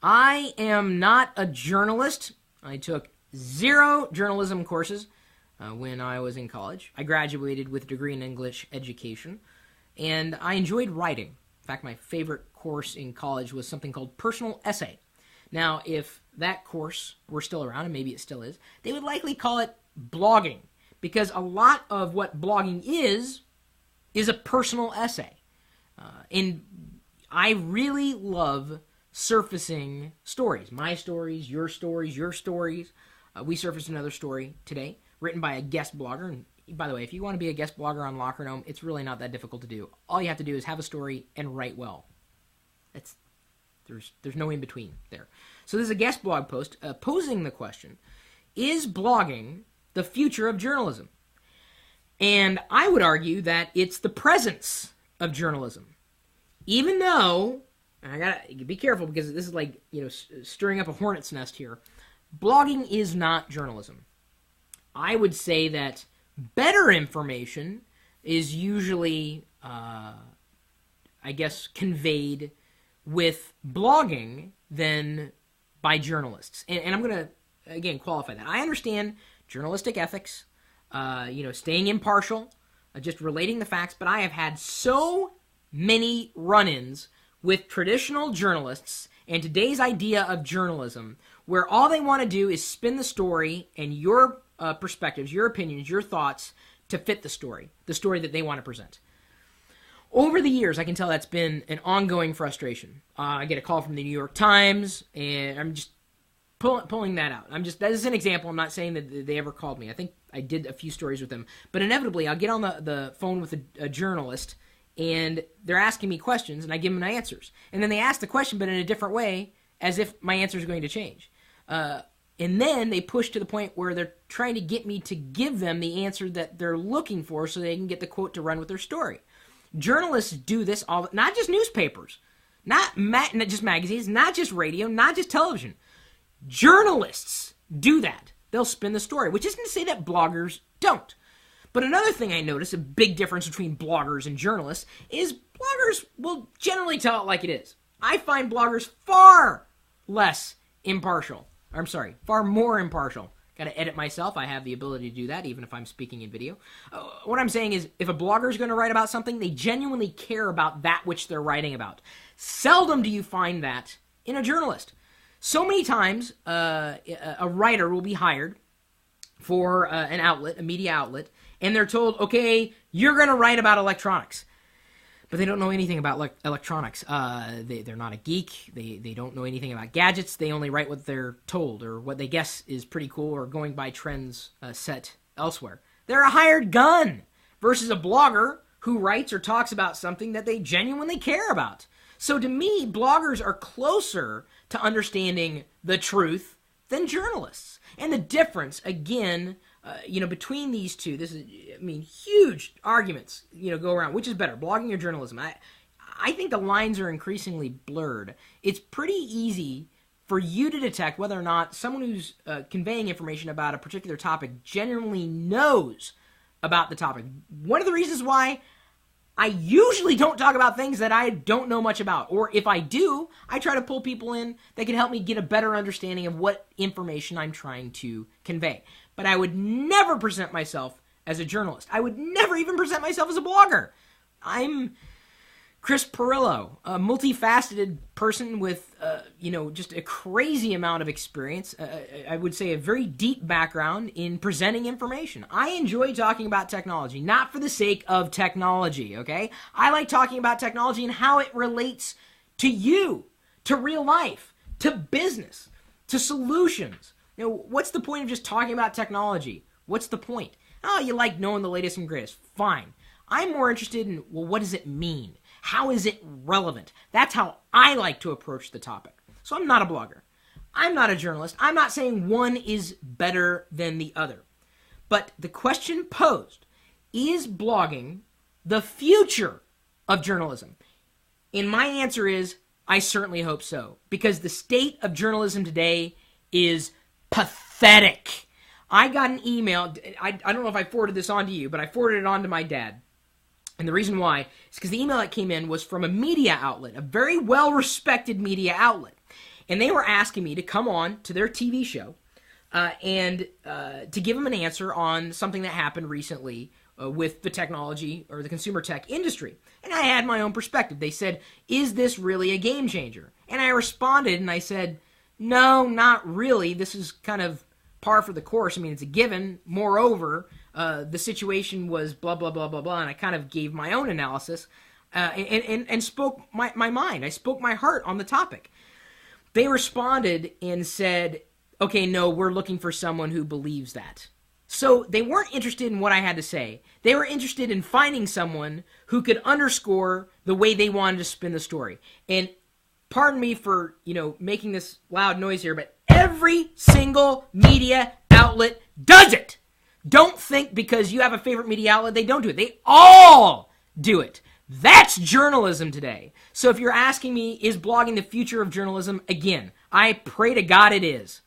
I am not a journalist. I took 0 journalism courses when I was in college. I graduated with a degree in English education, and I enjoyed writing. In fact, my favorite course in college was something called personal essay. Now, if that course were still around, and maybe it still is, they would likely call it blogging, because a lot of what blogging is a personal essay. And I really love surfacing stories. My stories, your stories, your stories. We surfaced another story today, written by a guest blogger. And by the way, if you want to be a guest blogger on Locker Gnome, it's really not that difficult to do. All you have to do is have a story and write well. There's no in between there. So this is a guest blog post posing the question, is blogging the future of journalism? And I would argue that it's the presence of journalism. Even though, and I gotta be careful because this is like, stirring up a hornet's nest here, blogging is not journalism. I would say that better information is usually, conveyed with blogging than by journalists. And I'm going to, again, qualify that. I understand journalistic ethics, staying impartial, just relating the facts, but I have had so many run-ins with traditional journalists and today's idea of journalism where all they want to do is spin the story and your perspectives, your opinions, your thoughts to fit the story that they want to present. Over the years, I can tell that's been an ongoing frustration. I get a call from the New York Times, and I'm just pulling that out. That is an example. I'm not saying that they ever called me. I think I did a few stories with them. But inevitably, I'll get on the phone with a journalist, and they're asking me questions, and I give them answers. And then they ask the question, but in a different way, as if my answer is going to change. And then they push to the point where they're trying to get me to give them the answer that they're looking for so they can get the quote to run with their story. Journalists do this not just newspapers, not just magazines, not just radio, not just television. Journalists do that. They'll spin the story, which isn't to say that bloggers don't. But another thing I notice, a big difference between bloggers and journalists, is bloggers will generally tell it like it is. I find bloggers far more impartial. Got to edit myself. I have the ability to do that, even if I'm speaking in video. What I'm saying is, if a blogger is going to write about something, they genuinely care about that which they're writing about. Seldom do you find that in a journalist. So many times, a writer will be hired for an outlet, a media outlet, and they're told, okay, you're going to write about electronics. But they don't know anything about electronics. They're not a geek. They don't know anything about gadgets. They only write what they're told or what they guess is pretty cool or going by trends set elsewhere. They're a hired gun versus a blogger who writes or talks about something that they genuinely care about. So to me, bloggers are closer to understanding the truth than journalists. And the difference, again, between these two, huge arguments, go around. Which is better, blogging or journalism? I think the lines are increasingly blurred. It's pretty easy for you to detect whether or not someone who's conveying information about a particular topic genuinely knows about the topic. One of the reasons why I usually don't talk about things that I don't know much about. Or if I do, I try to pull people in that can help me get a better understanding of what information I'm trying to convey. But I would never present myself as a journalist. I would never even present myself as a blogger. I'm Chris Pirillo, a multifaceted person with, just a crazy amount of experience. I would say a very deep background in presenting information. I enjoy talking about technology, not for the sake of technology, okay? I like talking about technology and how it relates to you, to real life, to business, to solutions. What's the point of just talking about technology? What's the point? Oh, you like knowing the latest and greatest. Fine. I'm more interested in, what does it mean? How is it relevant? That's how I like to approach the topic. So I'm not a blogger. I'm not a journalist. I'm not saying one is better than the other. But the question posed, is blogging the future of journalism? And my answer is, I certainly hope so. Because the state of journalism today is pathetic. I got an email. I don't know if I forwarded this on to you, but I forwarded it on to my dad. And the reason why is because the email that came in was from a media outlet, a very well-respected media outlet. And they were asking me to come on to their TV show and to give them an answer on something that happened recently with the technology or the consumer tech industry. And I had my own perspective. They said, is this really a game changer? And I responded and I said, no, not really. This is kind of par for the course. I mean, it's a given. Moreover, the situation was blah, blah, blah, blah, blah. And I kind of gave my own analysis and spoke my mind. I spoke my heart on the topic. They responded and said, okay, no, we're looking for someone who believes that. So they weren't interested in what I had to say. They were interested in finding someone who could underscore the way they wanted to spin the story. And pardon me for, making this loud noise here, but every single media outlet does it. Don't think because you have a favorite media outlet, they don't do it. They all do it. That's journalism today. So if you're asking me, is blogging the future of journalism? Again, I pray to God it is.